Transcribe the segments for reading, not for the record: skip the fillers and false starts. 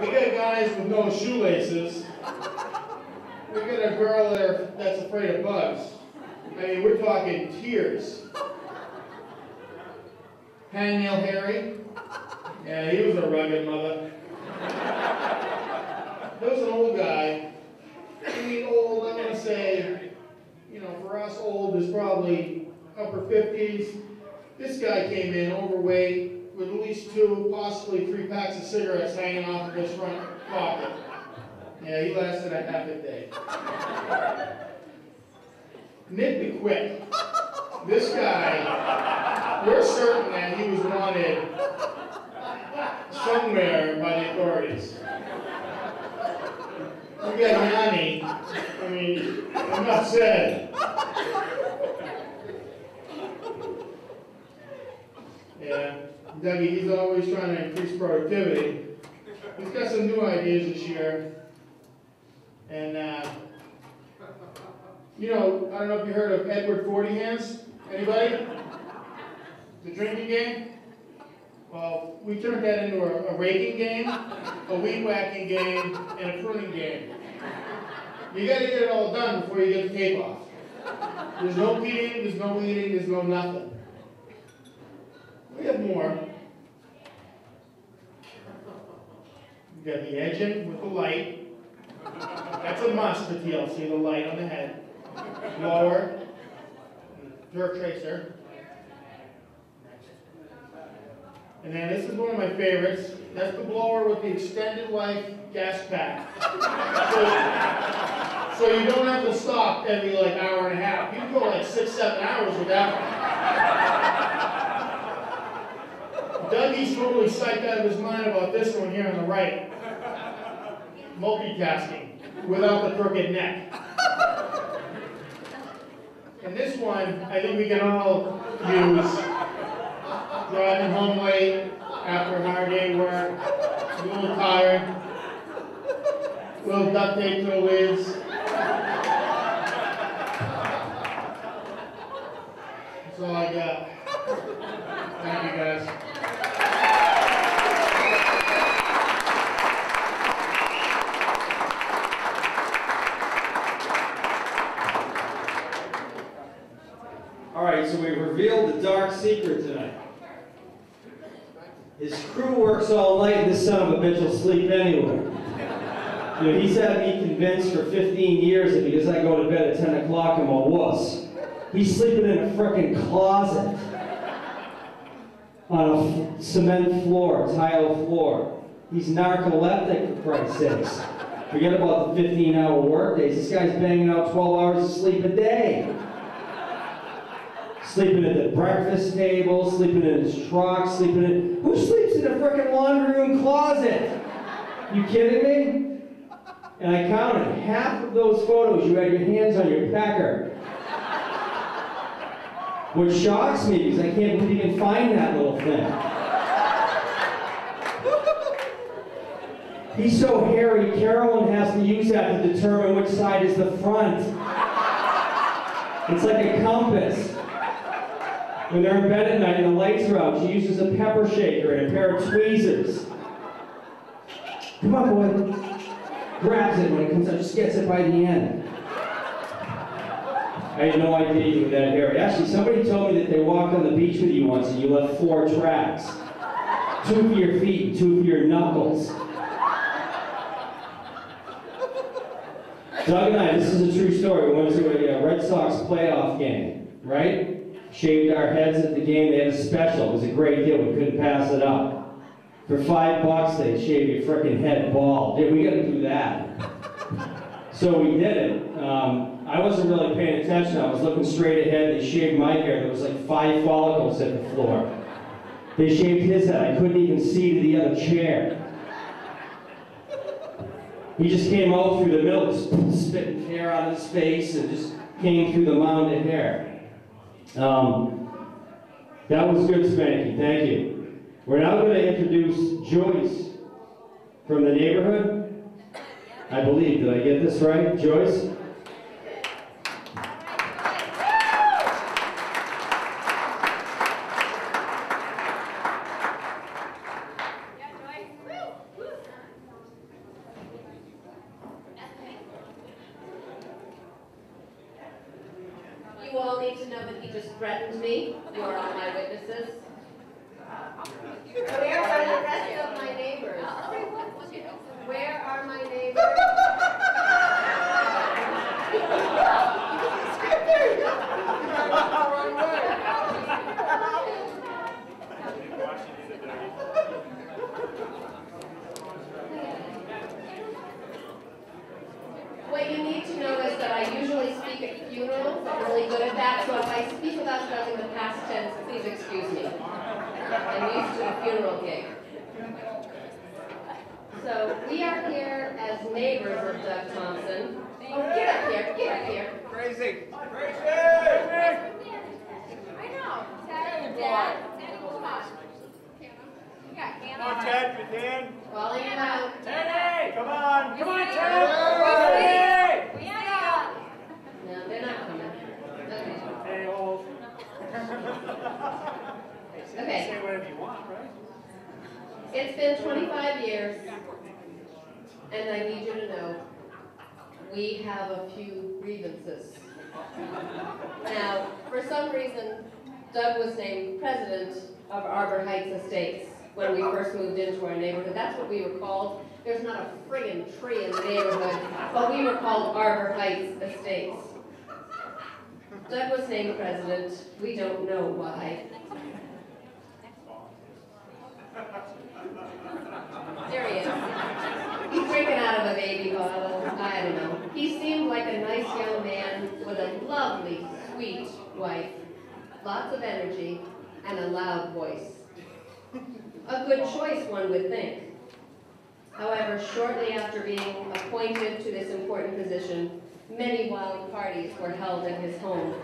We got guys with no shoelaces. We got a girl there that's afraid of bugs. I mean, we're talking tears. Hangnail Harry. Yeah, he was a rugged mother. There was an old guy. I mean, old, I'm going to say, you know, for us, old is probably upper 50s. This guy came in overweight with at least 2, possibly 3 packs of cigarettes hanging off of his front pocket. Yeah, he lasted a half a day. Nip it quick. This guy, we're certain that he was wanted somewhere by the authorities. We got Yanni. I mean, enough said. Yeah, Dougie, he's always trying to increase productivity. He's got some new ideas this year. And, you know, I don't know if you heard of Edward 40 Hands. Anybody? The drinking game? Well, we turned that into a raking game, a weed whacking game, and a pruning game. You got to get it all done before you get the tape off. There's no peeing, there's no eating, there's no nothing. We have more. We got the edging with the light. That's a must for TLC, the light on the head. Blower, dirt tracer. And then this is one of my favorites. That's the blower with the extended life gas pack. So you don't have to stop every like hour and a half. You can go like 6, 7 hours with that one. Dougie's totally psyched out of his mind about this one here on the right. Multitasking without the crooked neck. And this one, I think we can all use. Driving home late after a hard day at work, a little tired, a little duct tape to the lids. That's all I got. Thank you, guys. All right, so we've revealed the dark secret tonight. His crew works all night and this son of a bitch will sleep anywhere. You know, he's had me convinced for 15 years that because I go to bed at 10 o'clock I'm a wuss. He's sleeping in a frickin' closet on a cement floor, tile floor. He's narcoleptic, for Christ's sakes. Forget about the 15-hour work days. This guy's banging out 12 hours of sleep a day. Sleeping at the breakfast table, sleeping in his truck, sleeping in... Who sleeps in a frickin' laundry room closet? You kidding me? And I counted half of those photos you had your hands on your pecker. Which shocks me because I can't believe you can find that little thing. He's so hairy, Carolyn has to use that to determine which side is the front. It's like a compass. When they're in bed at night and the lights are out, she uses a pepper shaker and a pair of tweezers. Come on, boy. Grabs it when it comes out, just gets it by the end. I had no idea you were that hairy. Actually, somebody told me that they walked on the beach with you once and you left 4 tracks. 2 for your feet, 2 for your knuckles. Doug and I, this is a true story. We went to a Red Sox playoff game, right? Shaved our heads at the game. They had a special. It was a great deal. We couldn't pass it up. For $5, they'd shave your frickin' head bald. Yeah, we gotta do that. So we did it. I wasn't really paying attention. I was looking straight ahead. They shaved my hair. There was like 5 follicles at the floor. They shaved his head. I couldn't even see to the other chair. He just came out through the middle, just spitting hair out of his face and just came through the mound of hair. That was good spanking, thank you. We're now going to introduce Joyce from the neighborhood. I believe, did I get this right? Joyce? You all need to know that he just threatened me. You are all my witnesses. Where are the rest of my neighbors? Where are my neighbors? What you need to know is that I usually speak at funerals. I'm really good at that, so if I speak without using the past tense, please excuse me. I'm used to the funeral gig. So we are here as neighbors of Doug Thomson. Oh, get up here, get up here. Crazy! Crazy! I know. Dad, come on. You got Hannah. Come on, Ted, you can. Calling him out. Teddy! Come on! Come on, Ted! We have No, they're not coming. Okay. Hey, old. Okay. Say whatever you want, right? It's been 25 years, and I need you to know, we have a few grievances. Now, for some reason, Doug was named president of Arbor Heights Estates when we first moved into our neighborhood. That's what we were called. There's not a friggin' tree in the neighborhood, but we were called Arbor Heights Estates. Doug was named president. We don't know why. There he is. He's drinking out of a baby bottle. I don't know. He seemed like a nice young man with a lovely, sweet wife, lots of energy, and a loud voice. A good choice, one would think. However, shortly after being appointed to this important position, many wild parties were held at his home.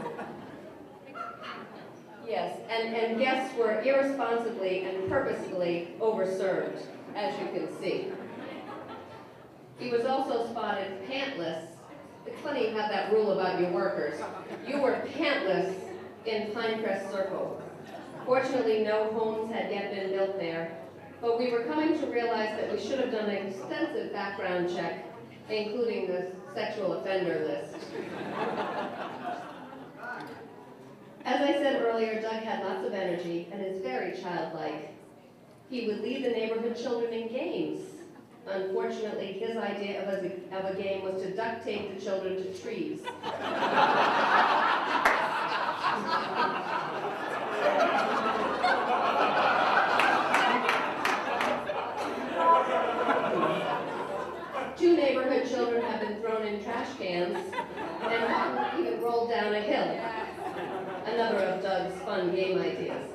Yes, and guests were irresponsibly and purposefully overserved, as you can see. He was also spotted pantless. It's funny you have that rule about your workers. You were pantless in Pinecrest Circle. Fortunately, no homes had yet been built there, but we were coming to realize that we should have done an extensive background check, including the sexual offender list. As I said earlier, Doug had lots of energy and is very childlike. He would lead the neighborhood children in games. Unfortunately, his idea of a game was to duct tape the children to trees. Two neighborhood children have been thrown in trash cans, and one even rolled down a hill. Another of Doug's fun game ideas.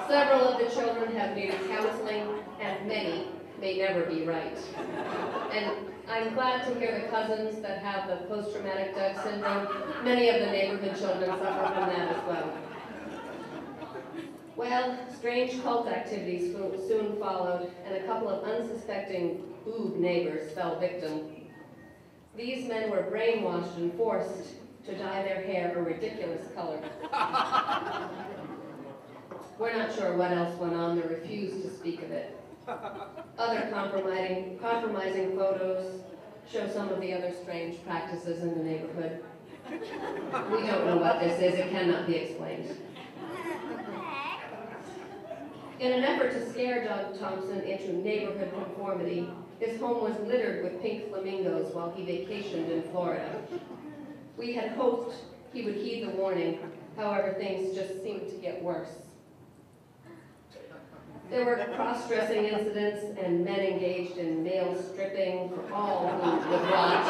Several of the children have needed counseling, and many may never be right. And I'm glad to hear the cousins that have the post-traumatic Doug syndrome. Many of the neighborhood children suffer from that as well. Well, strange cult activities soon followed, and a couple of unsuspecting boob neighbors fell victim. These men were brainwashed and forced to dye their hair a ridiculous color. We're not sure what else went on. They refused to speak of it. Other compromising photos show some of the other strange practices in the neighborhood. We don't know what this is. It cannot be explained. In an effort to scare Doug Thomson into neighborhood conformity, his home was littered with pink flamingos while he vacationed in Florida. We had hoped he would heed the warning. However, things just seemed to get worse. There were cross-dressing incidents and men engaged in male stripping for all who would watch.